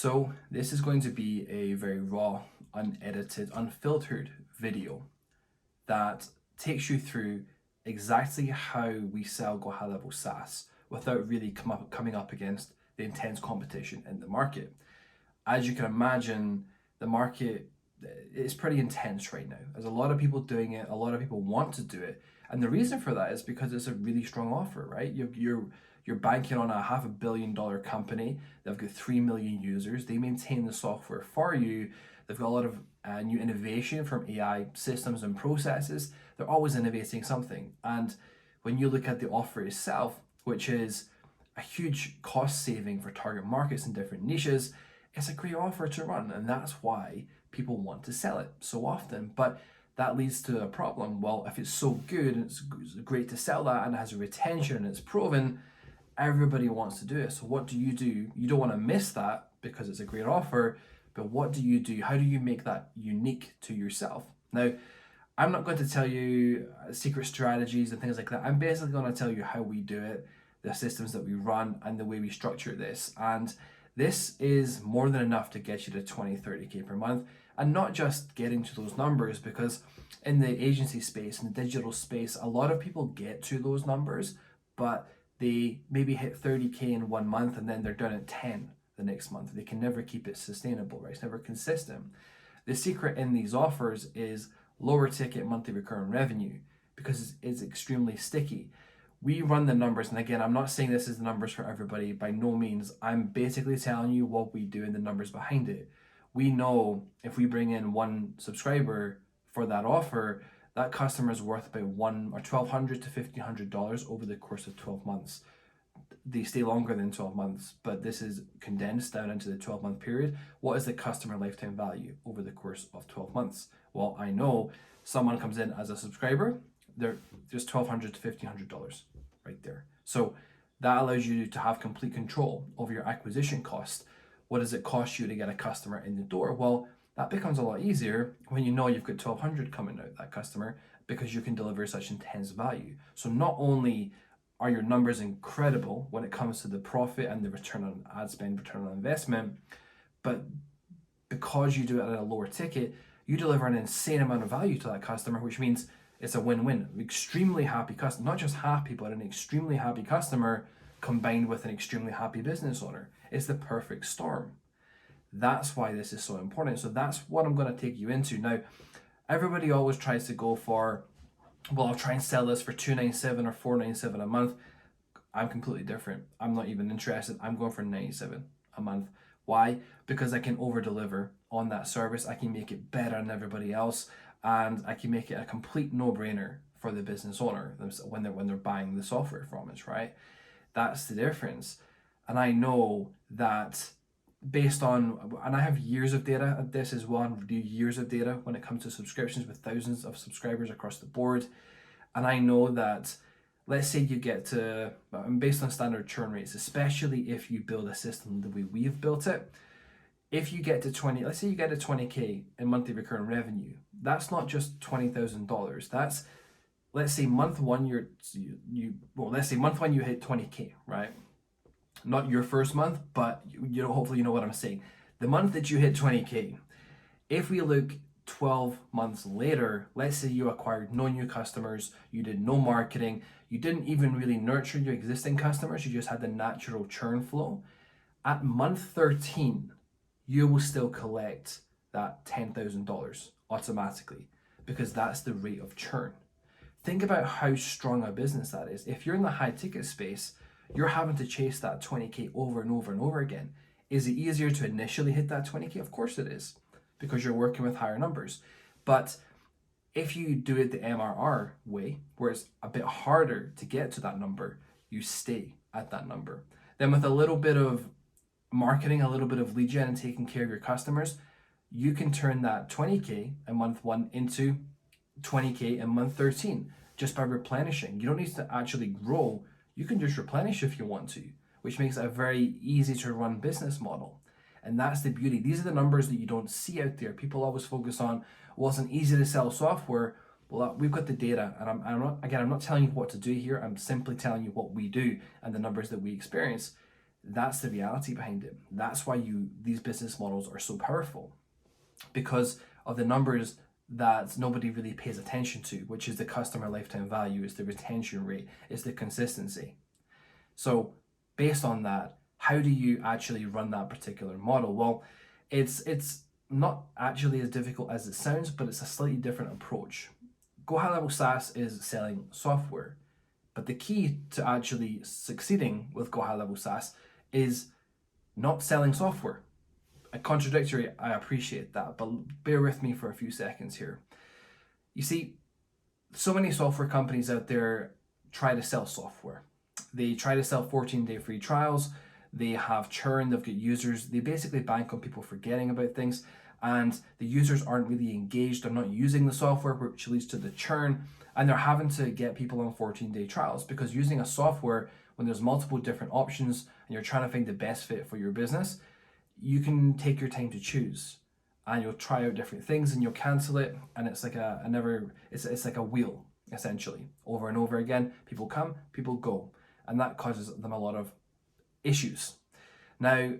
So this is going to be a very raw, unedited, unfiltered video that takes you through exactly how we sell GoHighLevel SaaS without really coming up against the intense competition in the market. As you can imagine, the market is pretty intense right now. There's a lot of people doing it. A lot of people want to do it, and the reason for that is because it's a really strong offer, right? You're banking on a $500 million company. They've got 3 million users. They maintain the software for you. They've got a lot of new innovation from AI systems and processes. They're always innovating something. And when you look at the offer itself, which is a huge cost saving for target markets in different niches, it's a great offer to run. And that's why people want to sell it so often. But that leads to a problem. Well, if it's so good and it's great to sell that and it has a retention and it's proven, everybody wants to do it. So what do? You don't want to miss that because it's a great offer, but what do you do? How do you make that unique to yourself? Now, I'm not going to tell you secret strategies and things like that. I'm basically going to tell you how we do it, the systems that we run, and the way we structure this. And this is more than enough to get you to 20, 30K per month, and not just getting to those numbers, because in the agency space, in the digital space, a lot of people get to those numbers, but they maybe hit 30K in 1 month and then they're down at 10 the next month. They can never keep it sustainable, right? It's never consistent. The secret in these offers is lower ticket monthly recurring revenue, because it's extremely sticky. We run the numbers, and again, I'm not saying this is the numbers for everybody, by no means. I'm basically telling you what we do and the numbers behind it. We know if we bring in one subscriber for that offer, that customer is worth about $1,200 to $1,500 over the course of 12 months. They stay longer than 12 months, but this is condensed down into the 12-month period. What is the customer lifetime value over the course of 12 months? Well, I know someone comes in as a subscriber, there's $1,200 to $1,500 right there. So that allows you to have complete control over your acquisition cost. What does it cost you to get a customer in the door? Well, that becomes a lot easier when you know you've got 1,200 coming out that customer, because you can deliver such intense value. So not only are your numbers incredible when it comes to the profit and the return on ad spend, return on investment, but because you do it at a lower ticket, you deliver an insane amount of value to that customer, which means it's a win-win. Extremely happy customer, not just happy, but an extremely happy customer combined with an extremely happy business owner. It's the perfect storm. That's why this is so important. So that's what I'm going to take you into. Now, everybody always tries to go for, well, I'll try and sell this for $297 or $497 a month. I'm completely different. I'm not even interested. I'm going for $97 a month. Why? Because I can over deliver on that service. I can make it better than everybody else, and I can make it a complete no-brainer for the business owner when they're buying the software from us, right? That's the difference. And I know that based on, and I have years of data at this as well, and do years of data when it comes to subscriptions with thousands of subscribers across the board. And I know that, let's say you get to, based on standard churn rates, especially if you build a system the way we've built it, if you get to 20, let's say you get to 20K in monthly recurring revenue, that's not just $20,000. That's, let's say month one, let's say month one you hit 20K, right? Not your first month, but hopefully you know what I'm saying. The month that you hit 20K, if we look 12 months later, let's say you acquired no new customers, you did no marketing, you didn't even really nurture your existing customers, you just had the natural churn flow. At month 13, you will still collect that $10,000 automatically, because that's the rate of churn. Think about how strong a business that is. If you're in the high ticket space, you're having to chase that 20K over and over and over again. Is it easier to initially hit that 20K? Of course it is, because you're working with higher numbers. But if you do it the MRR way, where it's a bit harder to get to that number, you stay at that number. Then with a little bit of marketing, a little bit of lead gen and taking care of your customers, you can turn that 20K in month one into 20K in month 13 just by replenishing. You don't need to actually grow. You can just replenish if you want to, which makes it a very easy to run business model. And that's the beauty. These are the numbers that you don't see out there. People always focus on, well, it's an easy to sell software. Well, we've got the data, and I'm not telling you what to do here. I'm simply telling you what we do and the numbers that we experience. That's the reality behind it. That's why these business models are so powerful, because of the numbers that nobody really pays attention to, which is the customer lifetime value, is the retention rate, is the consistency. So based on that, how do you actually run that particular model? Well, it's not actually as difficult as it sounds, but it's a slightly different approach. GoHighLevel SaaS is selling software, but the key to actually succeeding with GoHighLevel SaaS is not selling software. A contradictory, I appreciate that, but bear with me for a few seconds here. You see, so many software companies out there try to sell software. They try to sell 14-day free trials. They have churn, they've got users. They basically bank on people forgetting about things, and the users aren't really engaged. They're not using the software, which leads to the churn, and they're having to get people on 14-day trials, because using a software when there's multiple different options and you're trying to find the best fit for your business, you can take your time to choose, and you'll try out different things and you'll cancel it, and it's like it's like a wheel, essentially, over and over again. People come, people go, and that causes them a lot of issues. Now,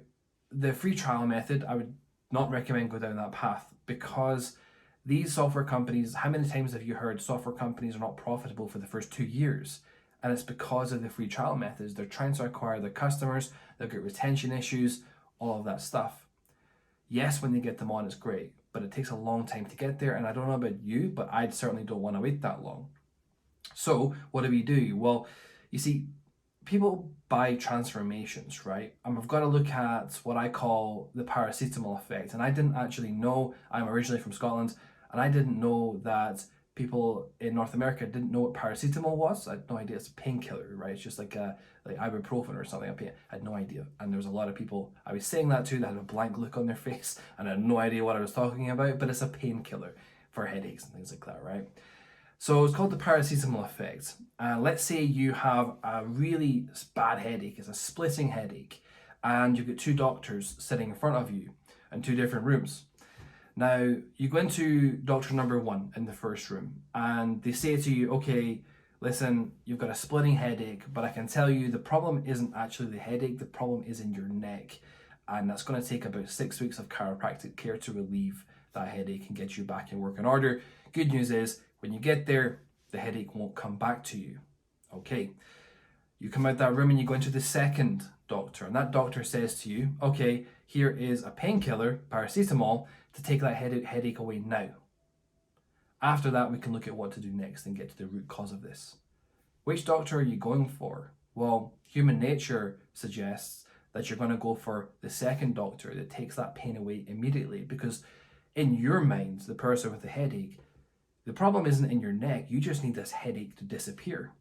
the free trial method, I would not recommend go down that path, because these software companies, how many times have you heard software companies are not profitable for the first 2 years? And it's because of the free trial methods. They're trying to acquire their customers, they've got retention issues, all of that stuff. Yes, when they get them on, it's great, but it takes a long time to get there. And I don't know about you, but I certainly don't want to wait that long. So what do? Well, you see, people buy transformations, right? And we've got to look at what I call the paracetamol effect. And I didn't actually know, I'm originally from Scotland, and I didn't know that people in North America didn't know what paracetamol was. I had no idea. It's a painkiller, right? It's just like ibuprofen or something. I had no idea. And there's a lot of people I was saying that to that had a blank look on their face and I had no idea what I was talking about, but it's a painkiller for headaches and things like that, right? So it's called the paracetamol effect. Let's say you have a really bad headache, it's a splitting headache, and you've got two doctors sitting in front of you in two different rooms. Now, you go into doctor number one in the first room, and they say to you, okay, listen, you've got a splitting headache, but I can tell you the problem isn't actually the headache, the problem is in your neck. And that's going to take about 6 weeks of chiropractic care to relieve that headache and get you back in working order. Good news is, when you get there, the headache won't come back to you. Okay, you come out that room and you go into the second doctor, and that doctor says to you, okay, here is a painkiller, paracetamol, to take that headache away now. After that, we can look at what to do next and get to the root cause of this. Which doctor are you going for? Well, human nature suggests that you're going to go for the second doctor that takes that pain away immediately, because in your mind, the person with the headache, the problem isn't in your neck, you just need this headache to disappear.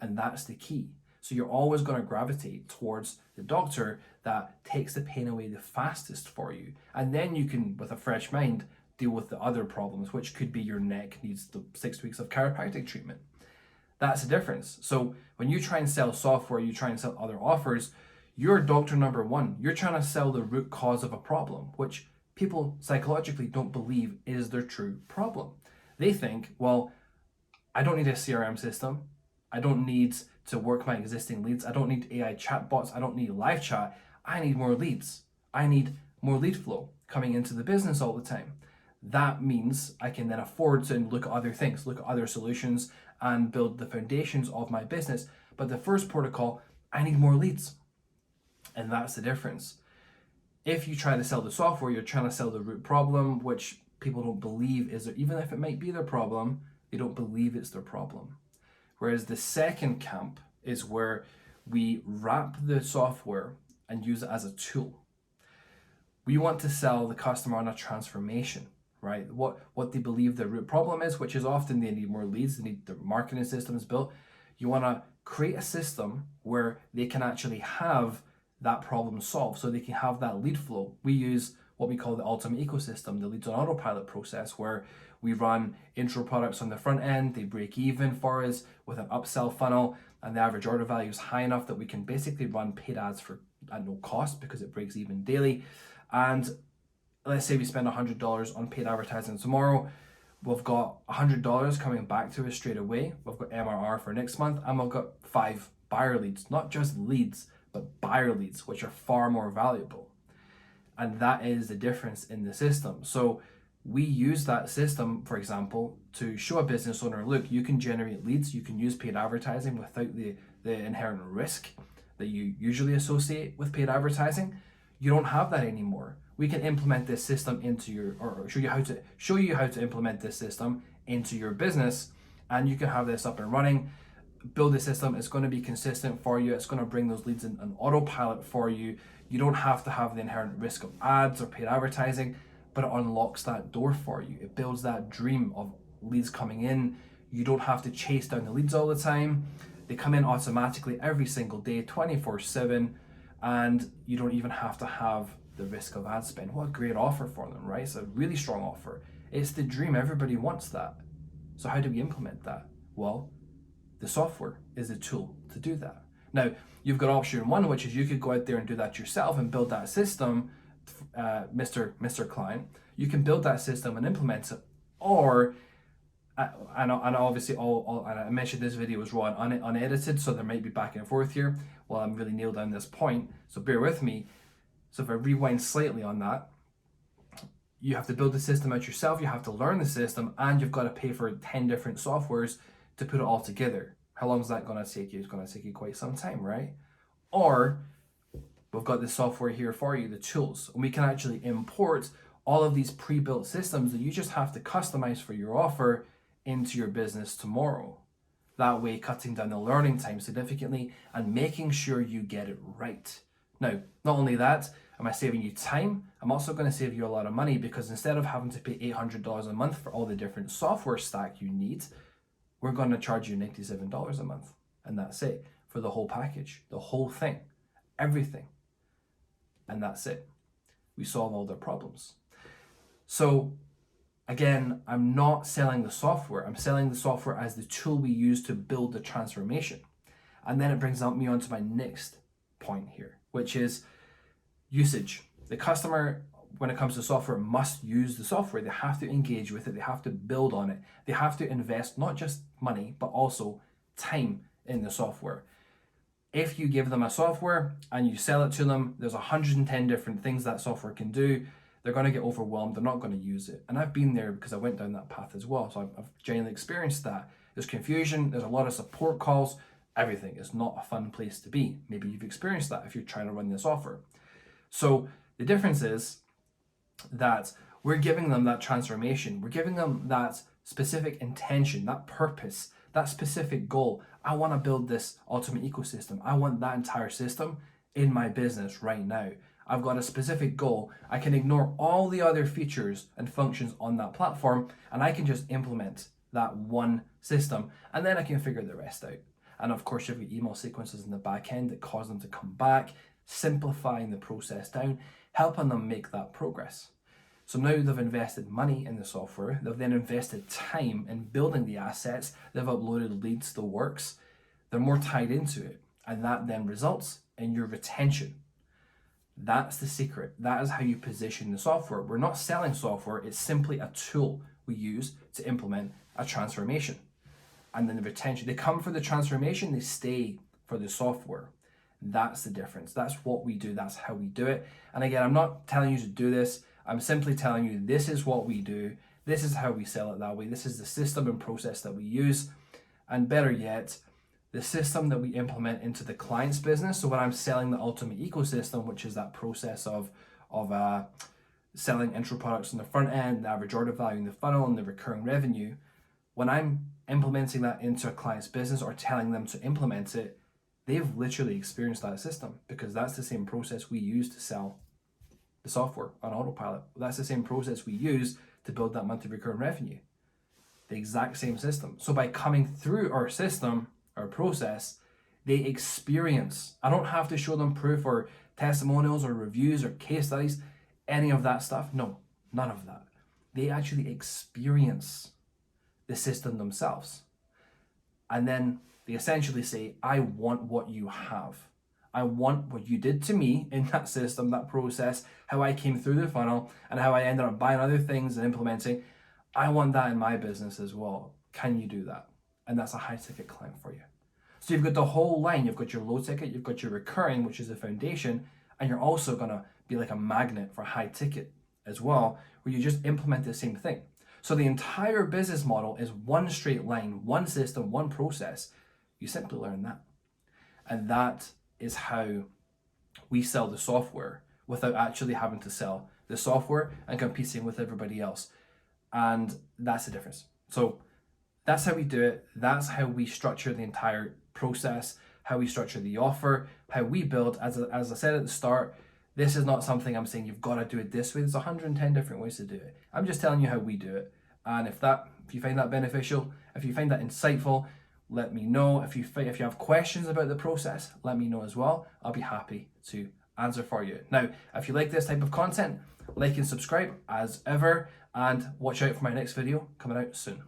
And that's the key. So you're always going to gravitate towards the doctor that takes the pain away the fastest for you. And then you can, with a fresh mind, deal with the other problems, which could be your neck needs the 6 weeks of chiropractic treatment. That's the difference. So when you try and sell software, you try and sell other offers, you're doctor number one. You're trying to sell the root cause of a problem, which people psychologically don't believe is their true problem. They think, well, I don't need a CRM system. I don't need to work my existing leads. I don't need AI chatbots. I don't need live chat. I need more leads. I need more lead flow coming into the business all the time. That means I can then afford to look at other things, look at other solutions, and build the foundations of my business. But the first protocol, I need more leads. And that's the difference. If you try to sell the software, you're trying to sell the root problem, which people don't believe is there. Even if it might be their problem, they don't believe it's their problem. Whereas the second camp is where we wrap the software and use it as a tool. We want to sell the customer on a transformation, right? What they believe their root problem is, which is often they need more leads, they need their marketing systems built. You want to create a system where they can actually have that problem solved, so they can have that lead flow. We use what we call the ultimate ecosystem, the leads on autopilot process, where we run intro products on the front end, they break even for us with an upsell funnel, and the average order value is high enough that we can basically run paid ads at no cost because it breaks even daily. And let's say we spend $100 on paid advertising tomorrow, we've got $100 coming back to us straight away. We've got MRR for next month, and we've got 5 buyer leads, not just leads, but buyer leads, which are far more valuable. And that is the difference in the system. So we use that system, for example, to show a business owner, look, you can generate leads, you can use paid advertising without the inherent risk that you usually associate with paid advertising. You don't have that anymore. We can implement this system into your, or show you how to implement this system into your business, and you can have this up and running. Build a system, it's going to be consistent for you, it's going to bring those leads in an autopilot for you. You don't have to have the inherent risk of ads or paid advertising, but it unlocks that door for you. It builds that dream of leads coming in. You don't have to chase down the leads all the time. They come in automatically every single day, 24/7, and you don't even have to have the risk of ad spend. What a great offer for them, right? It's a really strong offer. It's the dream, everybody wants that. So how do we implement that? Well, the software is a tool to do that. Now, you've got option one, which is you could go out there and do that yourself and build that system, Mr. Client. You can build that system and implement it, or and obviously and I mentioned this video was raw and unedited, so there might be back and forth here while I'm really nailed down this point, so bear with me. So if I rewind slightly on that, you have to build the system out yourself, you have to learn the system, and you've got to pay for 10 different softwares to put it all together. How long is that going to take you? It's going to take you quite some time, right? Or we've got the software here for you, the tools, and we can actually import all of these pre-built systems that you just have to customize for your offer into your business tomorrow. That way, cutting down the learning time significantly and making sure you get it right. Now, not only that, am I saving you time? I'm also going to save you a lot of money, because instead of having to pay $800 a month for all the different software stack you need, we're going to charge you $97 a month. And that's it for the whole package, the whole thing, everything. And that's it. We solve all their problems. So again, I'm not selling the software. I'm selling the software as the tool we use to build the transformation. And then it brings me on to my next point here, which is usage. The customer, when it comes to software, must use the software. They have to engage with it. They have to build on it. They have to invest not just money, but also time in the software. If you give them a software and you sell it to them, there's 110 different things that software can do. They're going to get overwhelmed. They're not going to use it. And I've been there because I went down that path as well. So I've genuinely experienced that. There's confusion. There's a lot of support calls. Everything is not a fun place to be. Maybe you've experienced that if you're trying to run this offer. So the difference is that we're giving them that transformation. We're giving them that specific intention, that purpose, that specific goal. I want to build this ultimate ecosystem. I want that entire system in my business right now. I've got a specific goal. I can ignore all the other features and functions on that platform, and I can just implement that one system, and then I can figure the rest out. And of course, you've got email sequences in the back end that cause them to come back, simplifying the process down, helping them make that progress. So now they've invested money in the software, they've then invested time in building the assets, they've uploaded leads, the works, they're more tied into it, and that then results in your retention. That's the secret. That is how you position the software. We're not selling software, it's simply a tool we use to implement a transformation. And then the retention, they come for the transformation, they stay for the software. That's the difference. That's what we do. That's how we do it. And again, I'm not telling you to do this. I'm simply telling you this is what we do. This is how we sell it that way. This is the system and process that we use. And better yet, the system that we implement into the client's business. So when I'm selling the ultimate ecosystem, which is that process of selling intro products on the front end, the average order value in the funnel, and the recurring revenue, when I'm implementing that into a client's business or telling them to implement it, they've literally experienced that system, because that's the same process we use to sell the software on autopilot. That's the same process we use to build that monthly recurring revenue. The exact same system. So by coming through our system, our process, they experience. I don't have to show them proof or testimonials or reviews or case studies, any of that stuff. No, none of that. They actually experience the system themselves. And then they essentially say, I want what you have. I want what you did to me in that system, that process, how I came through the funnel and how I ended up buying other things and implementing. I want that in my business as well. Can you do that? And that's a high ticket client for you. So you've got the whole line. You've got your low ticket, you've got your recurring, which is the foundation, and you're also gonna be like a magnet for high ticket as well, where you just implement the same thing. So the entire business model is one straight line, one system, one process. You simply learn that. And that is how we sell the software without actually having to sell the software and competing with everybody else. And that's the difference. So that's how we do it. That's how we structure the entire process, how we structure the offer, how we build. As I said at the start, this is not something I'm saying you've got to do it this way. There's 110 different ways to do it. I'm just telling you how we do it. And if you find that beneficial, if you find that insightful, let me know. If you have questions about the process, let me know as well. I'll be happy to answer for you. Now, if you like this type of content, like and subscribe as ever, and watch out for my next video coming out soon.